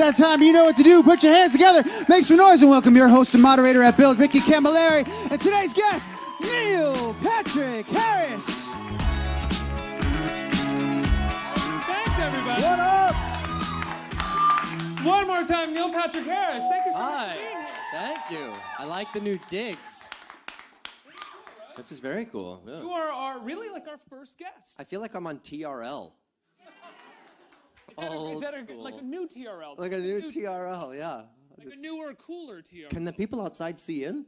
that time. You know what to do. Put your hands together, make some noise, and welcome your host and moderator at Build, Ricky Camilleri, and today's guest, Neil Patrick Harris. Thanks, everybody. What up? One more time, Neil Patrick Harris. Thank you so much for being here. Thank you. I like the new digs. This is very cool. Yeah. You are really like our first guest. I feel like I'm on TRL. Is that like a new TRL? Like a new TRL, yeah. Like a newer, cooler TRL. Can the people outside see in?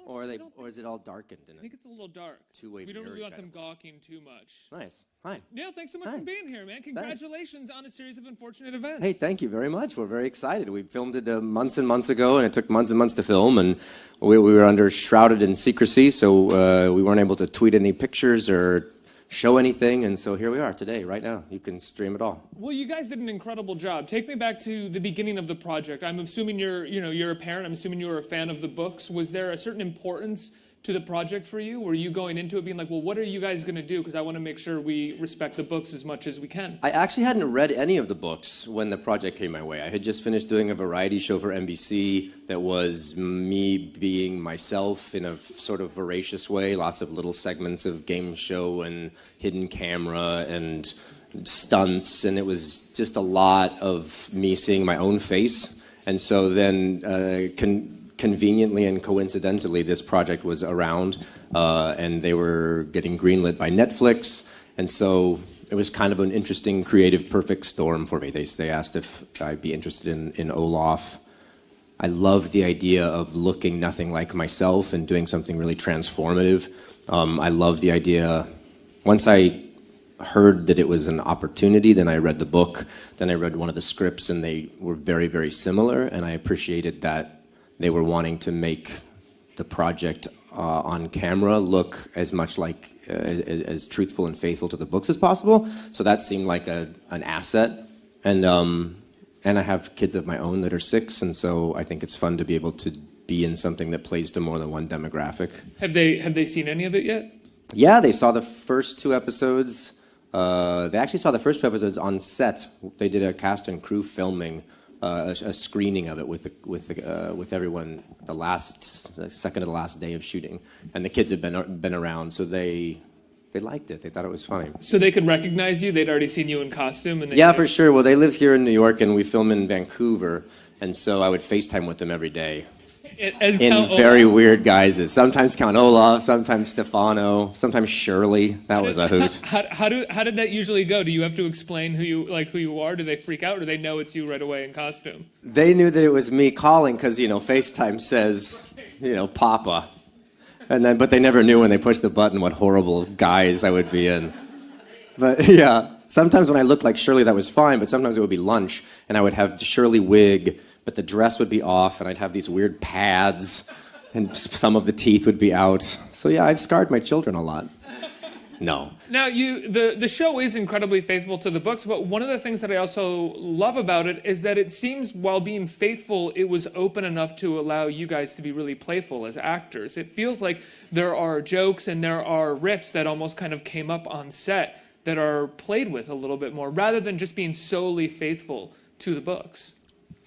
Or I are they? don't Or is it all darkened in I it? think it's a little dark. Two-way We don't mirror really want kind them gawking too much. Nice. Hi. Neil, thanks so much for being here, man. Congratulations on a series of unfortunate events. Hey, thank you very much. We're very excited. We filmed it months and months ago, and it took months and months to film, and we were shrouded in secrecy, so we weren't able to tweet any pictures or show anything, and so here we are today, right now. You can stream it all. Well, you guys did an incredible job. Take me back to the beginning of the project. I'm assuming you're a parent. I'm assuming you were a fan of the books. Was there a certain importance to the project for you? Were you going into it being like, well, what are you guys going to do? Because I want to make sure we respect the books as much as we can. I actually hadn't read any of the books when the project came my way. I had just finished doing a variety show for NBC that was me being myself in a sort of voracious way, lots of little segments of game show and hidden camera and stunts, and it was just a lot of me seeing my own face. And so then conveniently and coincidentally, this project was around, and they were getting greenlit by Netflix, and so it was kind of an interesting, creative, perfect storm for me. They asked if I'd be interested in Olaf. I loved the idea of looking nothing like myself and doing something really transformative. I loved the idea. Once I heard that it was an opportunity, then I read the book, then I read one of the scripts, and they were very, very similar, and I appreciated that they were wanting to make the project on camera look as much like as truthful and faithful to the books as possible. So that seemed like an asset. And I have kids of my own that are 6, and so I think it's fun to be able to be in something that plays to more than one demographic. Have they seen any of it yet? Yeah, they saw the first 2 episodes. They actually saw the first 2 episodes on set. They did a cast and crew filming. A screening of it with everyone the second to the last day of shooting, and the kids had been around, so they liked it. They thought it was funny. So they could recognize you. They'd already seen you in costume, and yeah, for sure. Well, they live here in New York, and we film in Vancouver, and so I would FaceTime with them every day. As in Count very Olaf? weird guises. Sometimes Count Olaf, sometimes Stefano, sometimes Shirley. That was a hoot. How did that usually go? Do you have to explain who you are? Do they freak out, or do they know it's you right away in costume? They knew that it was me calling because FaceTime says Papa, but they never knew when they pushed the button what horrible guise I would be in. But yeah, sometimes when I looked like Shirley, that was fine. But sometimes it would be lunch, and I would have the Shirley wig, but the dress would be off, and I'd have these weird pads, and some of the teeth would be out. So yeah, I've scarred my children a lot. No. Now, the show is incredibly faithful to the books, but one of the things that I also love about it is that it seems, while being faithful, it was open enough to allow you guys to be really playful as actors. It feels like there are jokes and there are riffs that almost kind of came up on set that are played with a little bit more, rather than just being solely faithful to the books.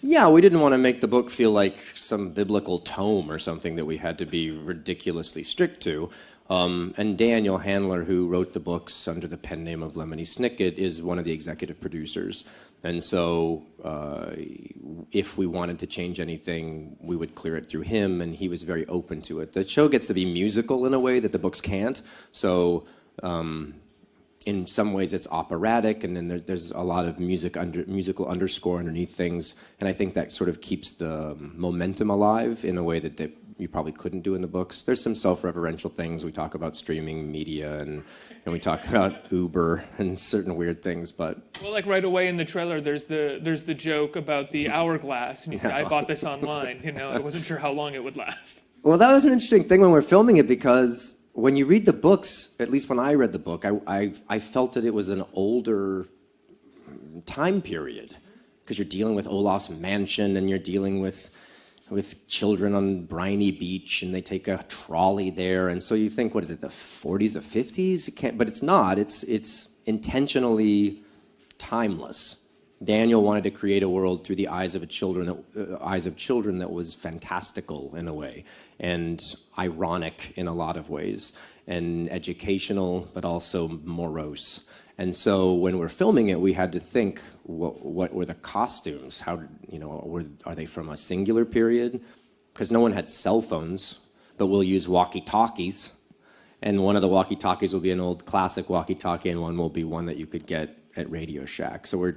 Yeah, we didn't want to make the book feel like some biblical tome or something that we had to be ridiculously strict to. And Daniel Handler, who wrote the books under the pen name of Lemony Snicket, is one of the executive producers. And so if we wanted to change anything, we would clear it through him, and he was very open to it. The show gets to be musical in a way that the books can't. So in some ways it's operatic, and then there's a lot of musical underscore underneath things, and I think that sort of keeps the momentum alive in a way that you probably couldn't do in the books. There's some self-referential things. We talk about streaming media, and we talk about Uber and certain weird things, but... Well, like right away in the trailer, there's the joke about the hourglass, and you say, I bought this online, I wasn't sure how long it would last. Well, that was an interesting thing when we were filming it, because when you read the books, at least when I read the book, I felt that it was an older time period, because you're dealing with Olaf's mansion, and you're dealing with children on briny beach, and they take a trolley there, and so you think, what is it, the 40s or 50s? But it's not. It's intentionally timeless. Daniel wanted to create a world through the eyes of children that was fantastical in a way, and ironic in a lot of ways, and educational, but also morose. And so when we're filming it, we had to think, what were the costumes? How, are they from a singular period? Because no one had cell phones, but we'll use walkie-talkies. And one of the walkie-talkies will be an old classic walkie-talkie, and one will be one that you could get at Radio Shack. So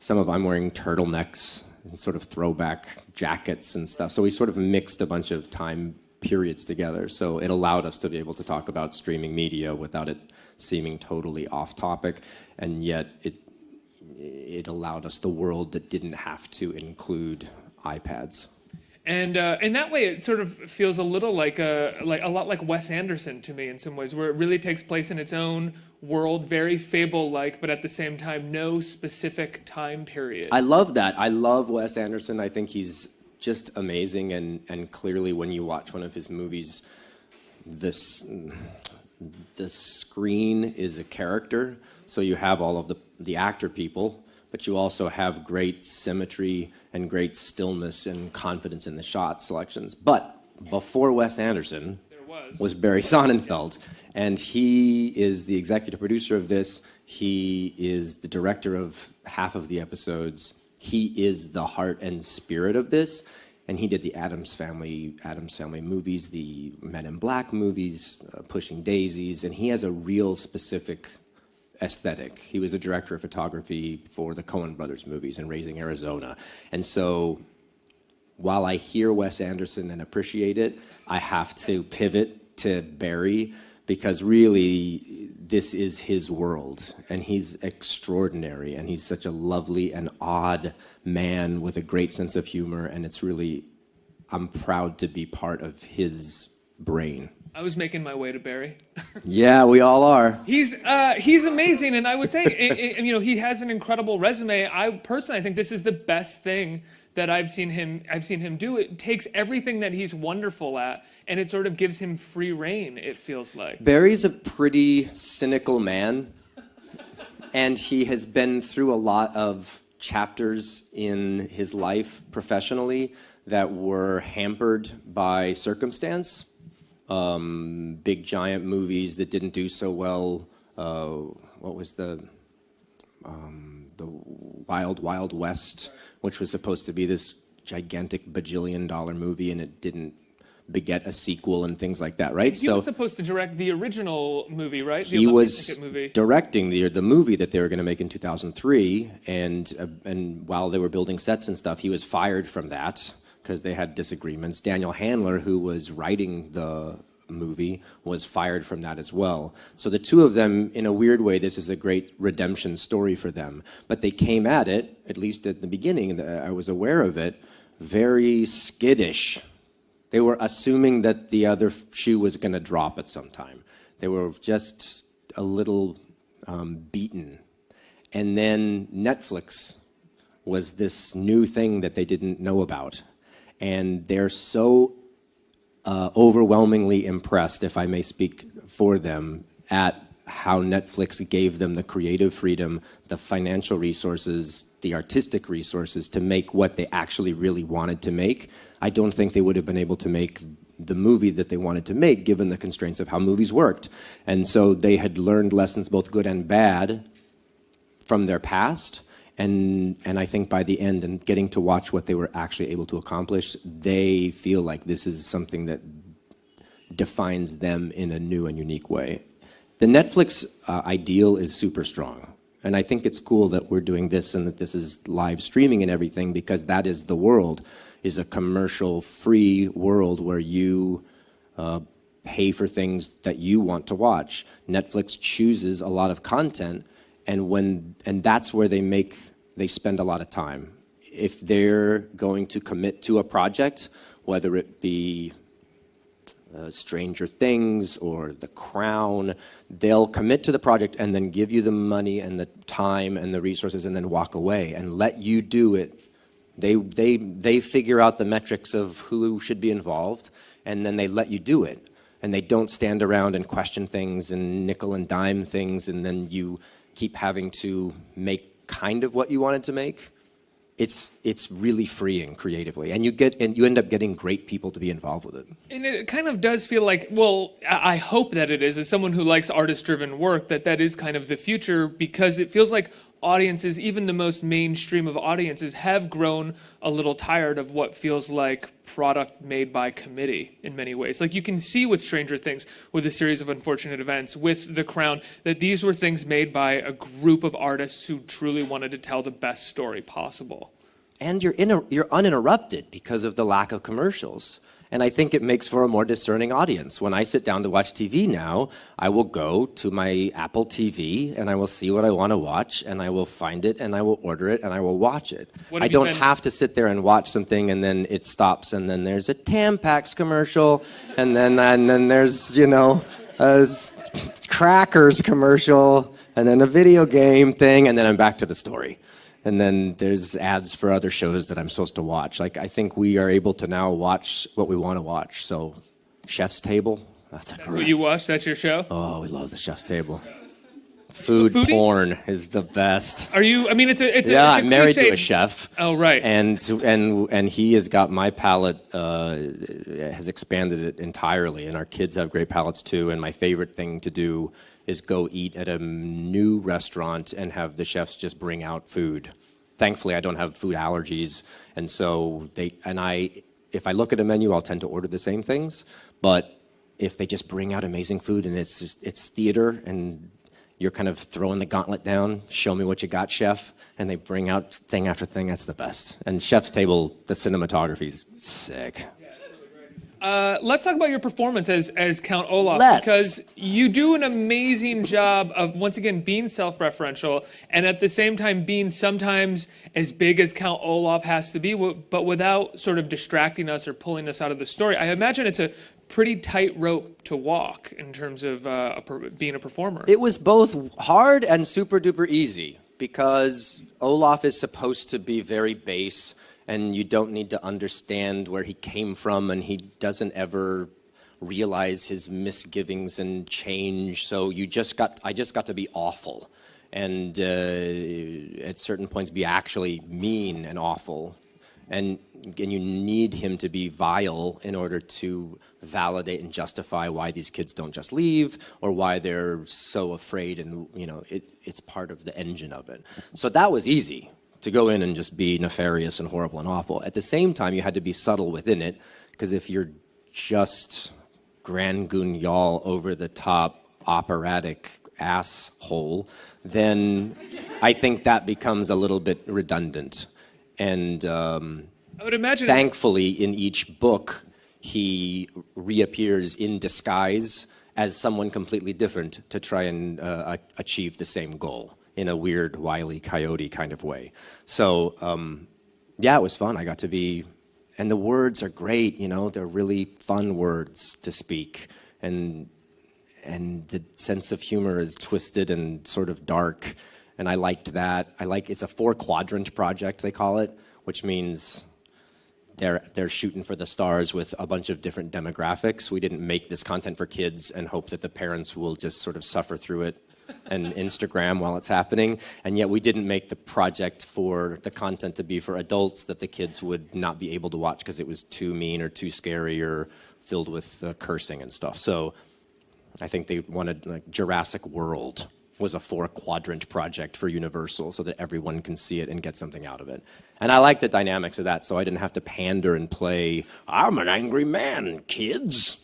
I'm wearing turtlenecks and sort of throwback jackets and stuff. So we sort of mixed a bunch of time periods together. So it allowed us to be able to talk about streaming media without it seeming totally off topic, and yet it allowed us the world that didn't have to include iPads. And in that way, it sort of feels a little like a lot like Wes Anderson to me in some ways, where it really takes place in its own world, very fable-like, but at the same time, no specific time period. I love that. I love Wes Anderson. I think he's just amazing, and clearly when you watch one of his movies, the screen is a character. So you have all of the actor people, but you also have great symmetry and great stillness and confidence in the shot selections. But before Wes Anderson was Barry Sonnenfeld, and he is the executive producer of this. He is the director of half of the episodes. He is the heart and spirit of this, and he did the Addams Family movies, the Men in Black movies, Pushing Daisies, and he has a real specific aesthetic. He was a director of photography for the Coen Brothers movies and Raising Arizona. And so while I hear Wes Anderson and appreciate it, I have to pivot to Barry, because really this is his world, and he's extraordinary, and he's such a lovely and odd man with a great sense of humor, and I'm proud to be part of his brain. I was making my way to Barry. Yeah, we all are. He's amazing, and I would say, he has an incredible resume. I personally think this is the best thing that I've seen him do. It takes everything that he's wonderful at, and it sort of gives him free rein, it feels like. Barry's a pretty cynical man, and he has been through a lot of chapters in his life professionally that were hampered by circumstance. Big giant movies that didn't do so well. What was the Wild Wild West, which was supposed to be this gigantic bajillion-dollar movie, and it didn't beget a sequel and things like that, right? He was supposed to direct the original movie, right? He was directing the movie that they were going to make in 2003, and while they were building sets and stuff, he was fired from that because they had disagreements. Daniel Handler, who was writing the movie, was fired from that as well. So the two of them, in a weird way, this is a great redemption story for them. But they came at it, at least at the beginning, I was aware of it, very skittish. They were assuming that the other shoe was going to drop at some time. They were just a little beaten. And then Netflix was this new thing that they didn't know about. And they're so overwhelmingly impressed, if I may speak for them, at how Netflix gave them the creative freedom, the financial resources, the artistic resources to make what they actually really wanted to make. I don't think they would have been able to make the movie that they wanted to make given the constraints of how movies worked. And so they had learned lessons, both good and bad, from their past. And I think by the end, and getting to watch what they were actually able to accomplish, they feel like this is something that defines them in a new and unique way. The Netflix ideal is super strong. And I think it's cool that we're doing this and that this is live streaming and everything, because that is the world, is a commercial-free world where you pay for things that you want to watch. Netflix chooses a lot of content, and that's where they spend a lot of time. If they're going to commit to a project, whether it be Stranger Things or The Crown, they'll commit to the project and then give you the money and the time and the resources and then walk away and let you do it. They figure out the metrics of who should be involved, and then they let you do it. And they don't stand around and question things and nickel and dime things, and then you keep having to make kind of what you wanted to make, it's really freeing creatively, and you end up getting great people to be involved with it. And it kind of does feel like, well, I hope that it is, as someone who likes artist-driven work, that is kind of the future, because it feels like audiences, even the most mainstream of audiences, have grown a little tired of what feels like product made by committee in many ways. Like you can see with Stranger Things, with a series of unfortunate events, with The Crown, that these were things made by a group of artists who truly wanted to tell the best story possible. And you're uninterrupted because of the lack of commercials. And I think it makes for a more discerning audience. When I sit down to watch TV now, I will go to my Apple TV and I will see what I want to watch, and I will find it and I will order it and I will watch it. I don't have to sit there and watch something and then it stops and then there's a Tampax commercial and then there's, a crackers commercial and then a video game thing and then I'm back to the story. And then there's ads for other shows that I'm supposed to watch. Like, I think we are able to now watch what we want to watch. So, Chef's Table, that's great. What you watch? That's your show? Oh, we love the Chef's Table. Food porn is the best. Are you? I mean, it's I'm married to a chef. Oh, right. And he has got my palate has expanded it entirely, and our kids have great palates too. And my favorite thing to do is go eat at a new restaurant and have the chefs just bring out food. Thankfully, I don't have food allergies, and so if I look at a menu, I'll tend to order the same things. But if they just bring out amazing food and it's theater and you're kind of throwing the gauntlet down, show me what you got, chef, and they bring out thing after thing, that's the best. And Chef's Table, the cinematography is sick. Let's talk about your performance as Count Olaf, because you do an amazing job of, once again, being self-referential and at the same time being sometimes as big as Count Olaf has to be, but without sort of distracting us or pulling us out of the story. I imagine it's a pretty tight rope to walk in terms of being a performer. It was both hard and super duper easy, because Olaf is supposed to be very base, and you don't need to understand where he came from, and he doesn't ever realize his misgivings and change. So I just got to be awful, and at certain points be actually mean and awful, and you need him to be vile in order to validate and justify why these kids don't just leave, or why they're so afraid, and it's part of the engine of it. So that was easy, to go in and just be nefarious and horrible and awful. At the same time, you had to be subtle within it, because if you're just Grand Guignol, over the top, operatic asshole, then I think that becomes a little bit redundant. And I would imagine, thankfully, in each book, he reappears in disguise as someone completely different to try and achieve the same goal, in a weird, Wile E. Coyote kind of way. So, it was fun. I got to be, and the words are great, they're really fun words to speak. And the sense of humor is twisted and sort of dark, and I liked that. It's a 4-quadrant project, they call it, which means they're shooting for the stars with a bunch of different demographics. We didn't make this content for kids and hope that the parents will just sort of suffer through it and Instagram while it's happening. And yet we didn't make the project for the content to be for adults that the kids would not be able to watch because it was too mean or too scary or filled with cursing and stuff. So I think they wanted, like, Jurassic World was a 4-quadrant project for Universal so that everyone can see it and get something out of it. And I like the dynamics of that, so I didn't have to pander and play, I'm an angry man, kids.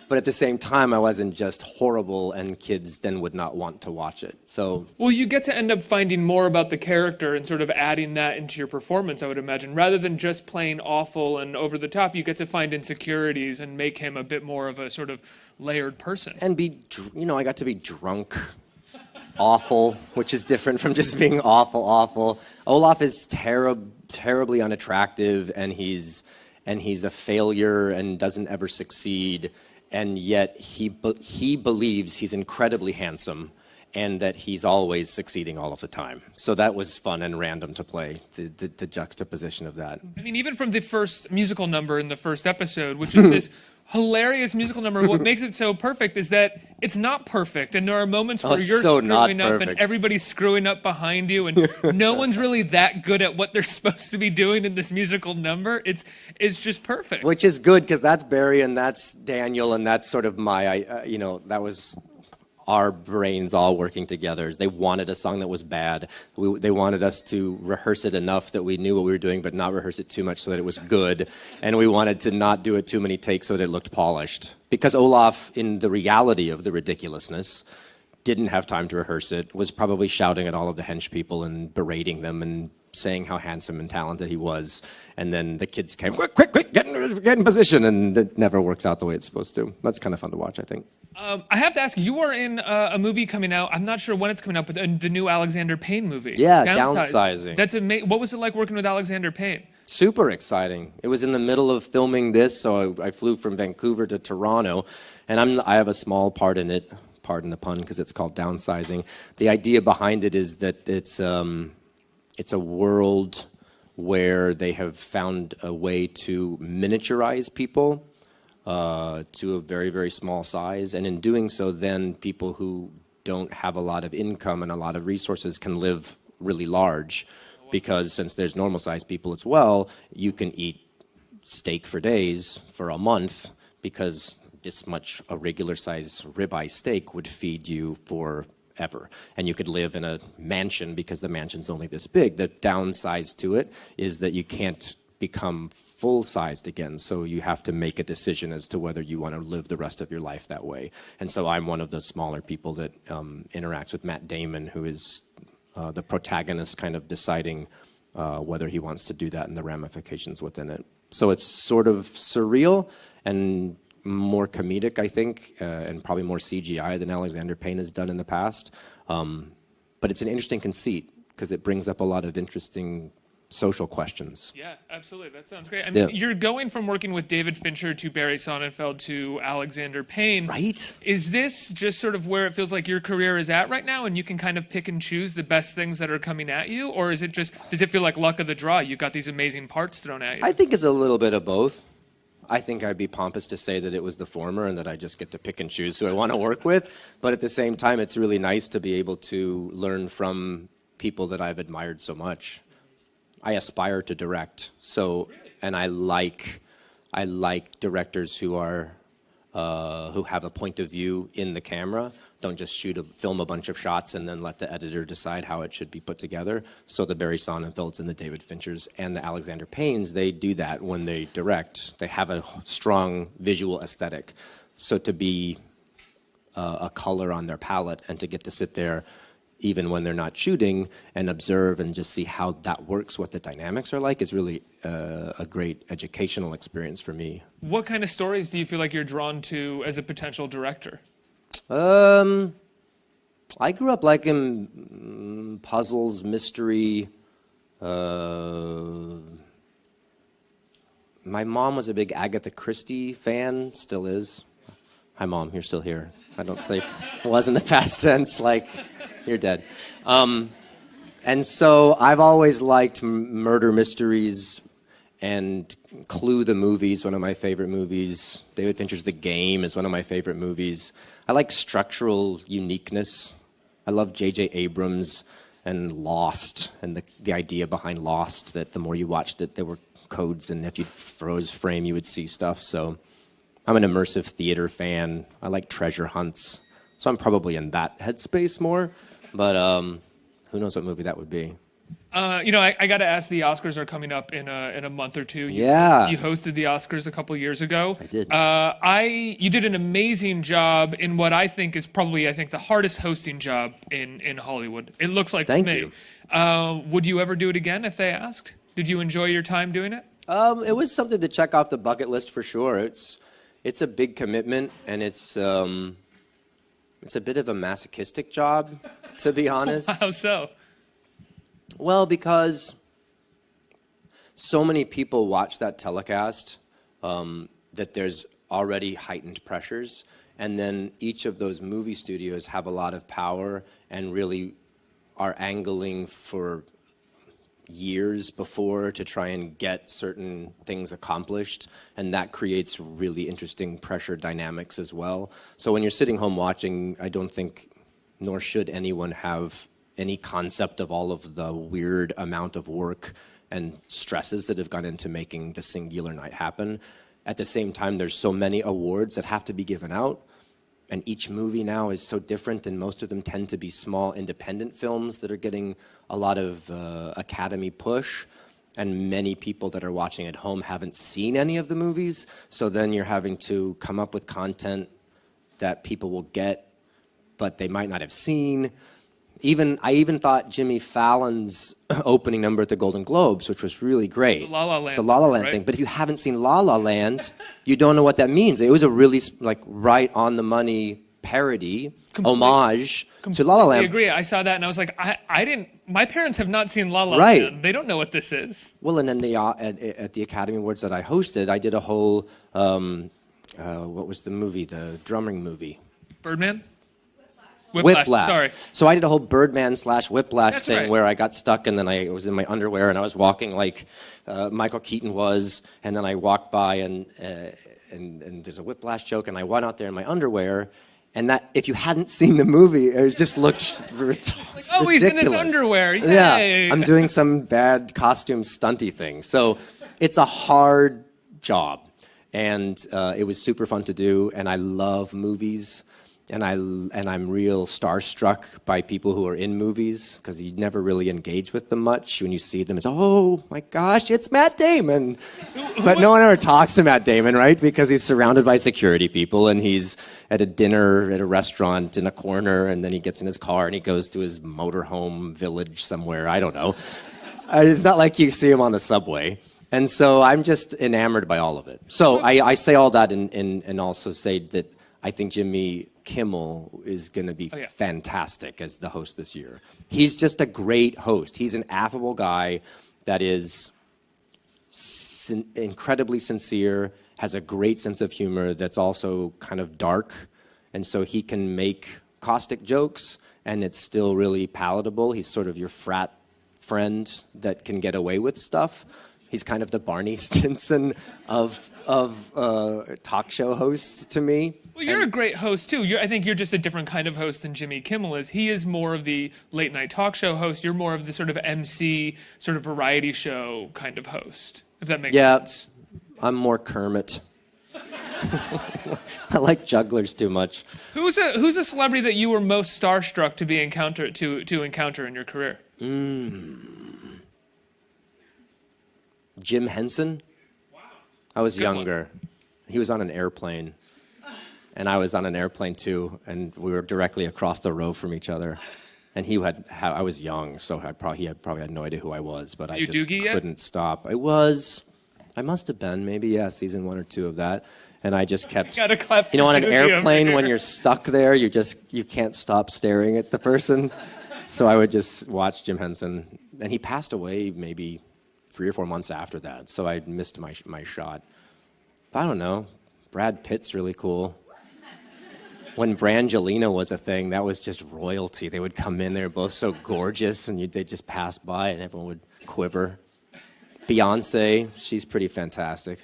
But at the same time, I wasn't just horrible, and kids then would not want to watch it. So, well, you get to end up finding more about the character and sort of adding that into your performance, I would imagine. Rather than just playing awful and over the top, you get to find insecurities and make him a bit more of a sort of layered person. And I got to be drunk, awful, which is different from just being awful. Olaf is terribly unattractive, and he's a failure and doesn't ever succeed, and yet he believes he's incredibly handsome, and that he's always succeeding all of the time. So that was fun and random to play, the juxtaposition of that. I mean, even from the first musical number in the first episode, which is this hilarious musical number, what makes it so perfect is that it's not perfect, and there are moments where it's you're so not screwing up and perfect. everybody's screwing up behind you, and no one's really that good at what they're supposed to be doing in this musical number. It's just perfect. Which is good, because that's Barry and that's Daniel, and that's sort of my, that was our brains all working together. They wanted a song that was bad. They wanted us to rehearse it enough that we knew what we were doing, but not rehearse it too much so that it was good. And we wanted to not do it too many takes so that it looked polished. Because Olaf, in the reality of the ridiculousness, didn't have time to rehearse it, was probably shouting at all of the hench people and berating them and saying how handsome and talented he was. And then the kids came, quick, get in position. And it never works out the way it's supposed to. That's kind of fun to watch, I think. I have to ask, you are in a movie coming out. I'm not sure when it's coming out, but the new Alexander Payne movie. Yeah, Downsizing. That's what was it like working with Alexander Payne? Super exciting. It was in the middle of filming this, so I flew from Vancouver to Toronto, and I have a small part in it, pardon the pun, because it's called Downsizing. The idea behind it is that it's a world where they have found a way to miniaturize people to a very, very small size. And in doing so, then people who don't have a lot of income and a lot of resources can live really large. Because since there's normal sized people as well, you can eat steak for days for a month, because this much a regular size ribeye steak would feed you forever. And you could live in a mansion because the mansion's only this big. The downside to it is that you can't become full-sized again, so you have to make a decision as to whether you want to live the rest of your life that way. And so I'm one of the smaller people that interacts with Matt Damon, who is the protagonist, kind of deciding whether he wants to do that and the ramifications within it. So it's sort of surreal and more comedic, I think, and probably more CGI than Alexander Payne has done in the past. But it's an interesting conceit, because it brings up a lot of interesting social questions. Yeah, absolutely. That sounds great. I mean, Yeah. You're going from working with David Fincher to Barry Sonnenfeld to Alexander Payne. Right? Is this just sort of where it feels like your career is at right now, and you can kind of pick and choose the best things that are coming at you? Or is it just, does it feel like luck of the draw? You got these amazing parts thrown at you. I think it's a little bit of both. I think I'd be pompous to say that it was the former and that I just get to pick and choose who I want to work with. But at the same time, it's really nice to be able to learn from people that I've admired so much. I aspire to direct, and I like directors who are who have a point of view in the camera. Don't just film a bunch of shots and then let the editor decide how it should be put together. So the Barry Sonnenfelds and the David Finchers and the Alexander Paynes, they do that when they direct. They have a strong visual aesthetic. So to be a color on their palette and to get to sit there even when they're not shooting and observe and just see how that works, what the dynamics are like, is really a great educational experience for me. What kind of stories do you feel like you're drawn to as a potential director? I grew up liking puzzles, mystery. My mom was a big Agatha Christie fan, still is. Hi, Mom, you're still here. I don't say was in the past tense, like you're dead. And so I've always liked murder mysteries, and Clue the movie's one of my favorite movies. David Fincher's The Game is one of my favorite movies. I like structural uniqueness. I love J.J. Abrams and Lost, and the idea behind Lost, that the more you watched it, there were codes, and if you froze frame, you would see stuff. So I'm an immersive theater fan. I like treasure hunts. So I'm probably in that headspace more. But who knows what movie that would be. I got to ask, the Oscars are coming up in a month or two. You hosted the Oscars a couple years ago. I did. You did an amazing job in what I think is probably, the hardest hosting job in Hollywood. It looks like Thank to me. you. Would you ever do it again if they asked? Did you enjoy your time doing it? It was something to check off the bucket list for sure. It's a big commitment, and it's a bit of a masochistic job, to be honest. How so? Well, because so many people watch that telecast that there's already heightened pressures, And then each of those movie studios have a lot of power and really are angling for years before to try and get certain things accomplished, and that creates really interesting pressure dynamics as well. So when you're sitting home watching, I don't think, nor should anyone have any concept of all of the weird amount of work and stresses that have gone into making the singular night happen. At the same time, there's so many awards that have to be given out, and each movie now is so different, and most of them tend to be small independent films that are getting a lot of Academy push, and many people that are watching at home haven't seen any of the movies, so then you're having to come up with content that people will get, but they might not have seen. I even thought Jimmy Fallon's opening number at the Golden Globes, which was really great. The La La Land. The La La Land right? thing. But if you haven't seen La La Land, you don't know what that means. It was a really right on the money parody, homage to La La Land. I agree. I saw that and I was like, I didn't. My parents have not seen La La Right. Land. They don't know what this is. Well, and then at the Academy Awards that I hosted, I did a whole what was the movie? The drumming movie. Birdman. Whiplash. Sorry. So I did a whole Birdman/Whiplash That's thing right. where I got stuck and then I was in my underwear and I was walking like Michael Keaton was, and then I walked by and there's a Whiplash joke and I went out there in my underwear, and that if you hadn't seen the movie, it just looked ridiculous. Oh, he's in his underwear. Yay. Yeah, I'm doing some bad costume stunty thing. So it's a hard job, and it was super fun to do, and I love movies. And I'm real starstruck by people who are in movies because you never really engage with them much. When you see them, it's, oh my gosh, it's Matt Damon. But no one ever talks to Matt Damon, right? Because he's surrounded by security people and he's at a dinner at a restaurant in a corner, and then he gets in his car and he goes to his motorhome village somewhere. I don't know. It's not like you see him on the subway. And so I'm just enamored by all of it. So I say all that and also say that I think Jimmy Kimmel is going to be fantastic as the host this year. He's just a great host. He's an affable guy that is incredibly sincere, has a great sense of humor that's also kind of dark, and so he can make caustic jokes and it's still really palatable. He's sort of your frat friend that can get away with stuff. He's kind of the Barney Stinson of talk show hosts to me. Well, you're a great host too. I think you're just a different kind of host than Jimmy Kimmel is. He is more of the late night talk show host. You're more of the sort of MC, sort of variety show kind of host. If that makes sense. I'm more Kermit. I like jugglers too much. Who's a celebrity that you were most starstruck to encounter in your career? Jim Henson. Wow. I was Good younger. He was on an airplane. And I was on an airplane too, and we were directly across the row from each other. And I was young, so he probably had no idea who I was, but I just couldn't stop. I must have been, maybe, season 1 or 2 of that. And I just kept, gotta clap on an for Doogie airplane, over when here. you're stuck there, you can't stop staring at the person. So I would just watch Jim Henson. And he passed away maybe 3 or 4 months after that, so I missed my shot. But I don't know. Brad Pitt's really cool. When Brangelina was a thing, that was just royalty. They would come in, they were both so gorgeous, and they'd just pass by, and everyone would quiver. Beyonce, she's pretty fantastic.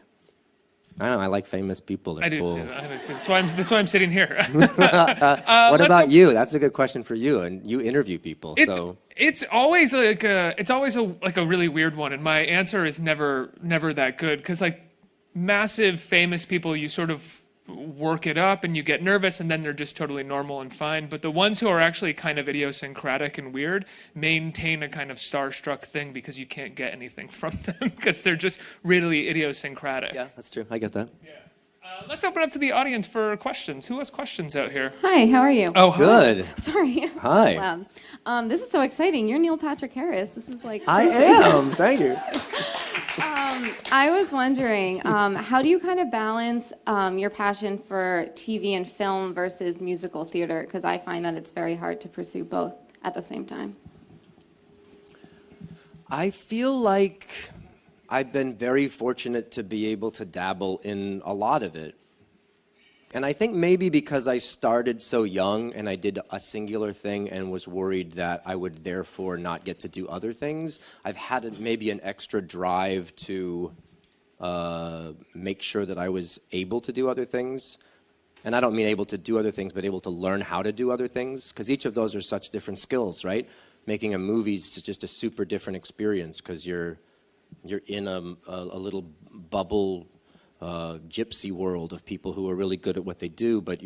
I don't know, I like famous people. They're I do cool. too. That's why I'm sitting here. What about you? That's a good question for you, and you interview people. It's always like a really weird one, and my answer is never that good because like massive famous people, you sort of work it up and you get nervous and then they're just totally normal and fine. But the ones who are actually kind of idiosyncratic and weird maintain a kind of starstruck thing because you can't get anything from them because they're just really idiosyncratic. Yeah, that's true. I get that. Yeah. Let's open up to the audience for questions. Who has questions out here? Hi, how are you? Oh, hi. Good. Sorry. Hi. Wow. This is so exciting. You're Neil Patrick Harris. This is like I crazy. am. Thank you. I was wondering, how do you kind of balance your passion for TV and film versus musical theater? Because I find that it's very hard to pursue both at the same time. I feel like I've been very fortunate to be able to dabble in a lot of it. And I think maybe because I started so young and I did a singular thing and was worried that I would therefore not get to do other things, I've had maybe an extra drive to make sure that I was able to do other things. And I don't mean able to do other things, but able to learn how to do other things, because each of those are such different skills, right? Making a movie is just a super different experience because you're in a little bubble gypsy world of people who are really good at what they do, but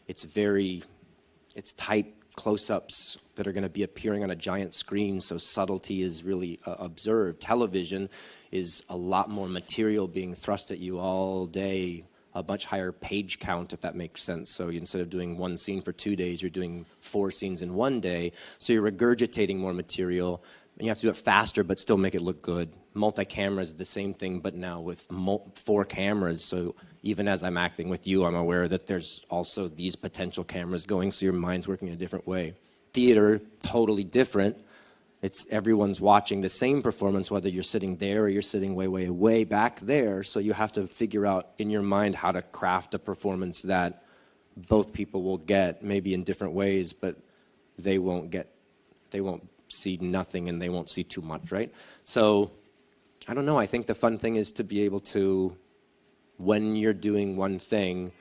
it's tight close-ups that are going to be appearing on a giant screen, so subtlety is really observed. Television is a lot more material being thrust at you all day, a much higher page count, if that makes sense. So instead of doing one scene for 2 days, you're doing 4 scenes in 1 day. So you're regurgitating more material, and you have to do it faster, but still make it look good. Multi-camera is the same thing, but now with 4 cameras. So even as I'm acting with you, I'm aware that there's also these potential cameras going, so your mind's working in a different way. Theater, totally different. It's everyone's watching the same performance, whether you're sitting there or you're sitting way, way, way back there. So you have to figure out in your mind how to craft a performance that both people will get, maybe in different ways, but they won't see nothing and they won't see too much, right? So I don't know. I think the fun thing is to be able to, when you're doing one thing,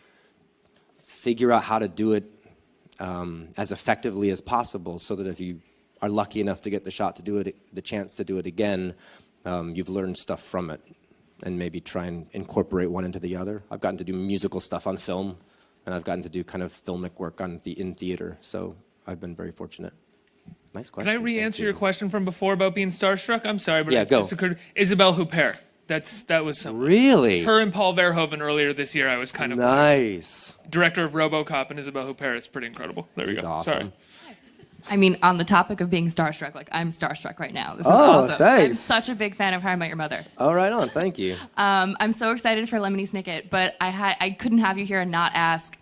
figure out how to do it as effectively as possible, so that if you are lucky enough to get the shot to do it, the chance to do it again, you've learned stuff from it, and maybe try and incorporate one into the other. I've gotten to do musical stuff on film, and I've gotten to do kind of filmic work in theater, so I've been very fortunate. Nice question. Can I re-answer your question from before about being starstruck? I'm sorry, but yeah, it go. just occurred. Isabelle Huppert. That was something. Really? Her and Paul Verhoeven earlier this year. I was kind of nice. Director of RoboCop, and Isabelle Huppert is pretty incredible. There we go. Awesome. Sorry. I mean, on the topic of being starstruck, like, I'm starstruck right now. This is Oh, awesome. thanks. I'm such a big fan of How I Met Your Mother. Oh, right on. Thank you. I'm so excited for Lemony Snicket, but I couldn't have you here and not ask,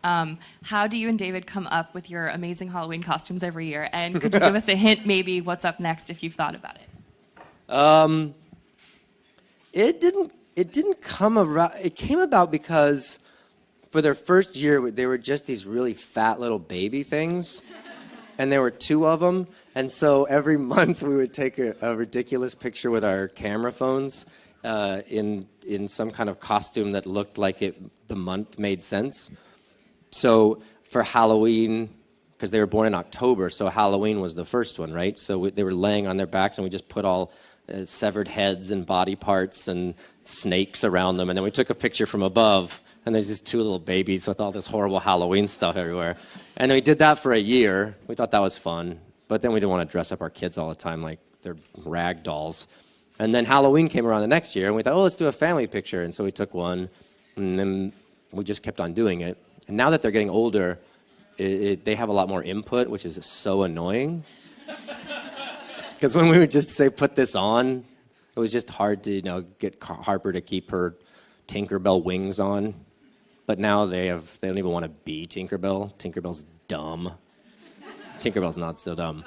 how do you and David come up with your amazing Halloween costumes every year? And could you give us a hint, maybe, what's up next, if you've thought about it? It didn't come around. It came about because for their first year, they were just these really fat little baby things. And there were 2 of them. And so every month we would take a ridiculous picture with our camera phones in some kind of costume that looked like the month made sense. So for Halloween, because they were born in October, so Halloween was the first one, right? So they were laying on their backs, and we just put all severed heads and body parts and snakes around them. And then we took a picture from above, and there's just 2 little babies with all this horrible Halloween stuff everywhere. And we did that for a year. We thought that was fun. But then we didn't want to dress up our kids all the time like they're rag dolls. And then Halloween came around the next year, and we thought, oh, let's do a family picture. And so we took one, and then we just kept on doing it. And now that they're getting older, they have a lot more input, which is so annoying. Because when we would just say, put this on, it was just hard to, get Harper to keep her Tinkerbell wings on. But now they don't even want to be Tinkerbell. Tinkerbell's dumb. Tinkerbell's not so dumb.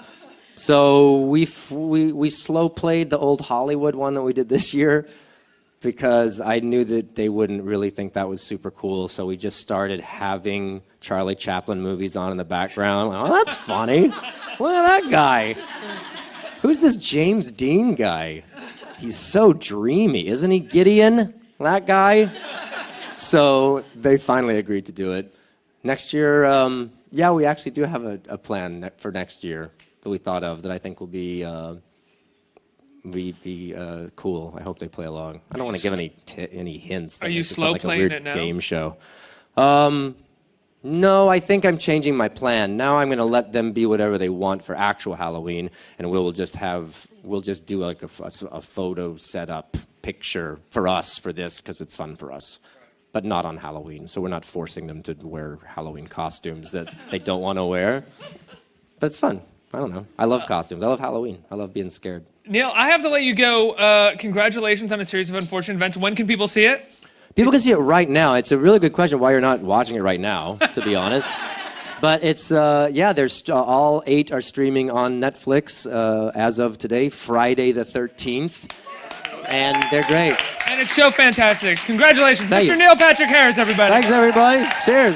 So we slow played the old Hollywood one that we did this year, because I knew that they wouldn't really think that was super cool. So we just started having Charlie Chaplin movies on in the background. Like, oh, that's funny. Look at that guy. Who's this James Dean guy? He's so dreamy. Isn't he Gideon, that guy? So they finally agreed to do it. Next year, we actually do have a plan for next year that we thought of that I think will be cool. I hope they play along. I don't want to give any hints. Are you slow playing it now? Game show. No, I think I'm changing my plan. Now I'm going to let them be whatever they want for actual Halloween, and we'll just do like a photo setup picture for us for this, because it's fun for us, but not on Halloween. So we're not forcing them to wear Halloween costumes that they don't want to wear. But it's fun. I don't know. I love costumes. I love Halloween. I love being scared. Neil, I have to let you go. Congratulations on a series of unfortunate events. When can people see it? People can see it right now. It's a really good question why you're not watching it right now, to be honest. But it's, there's all 8 are streaming on Netflix as of today, Friday the 13th. And they're great. And it's so fantastic. Congratulations, Thank Mr. you. Neil Patrick Harris, everybody. Thanks, everybody. Cheers.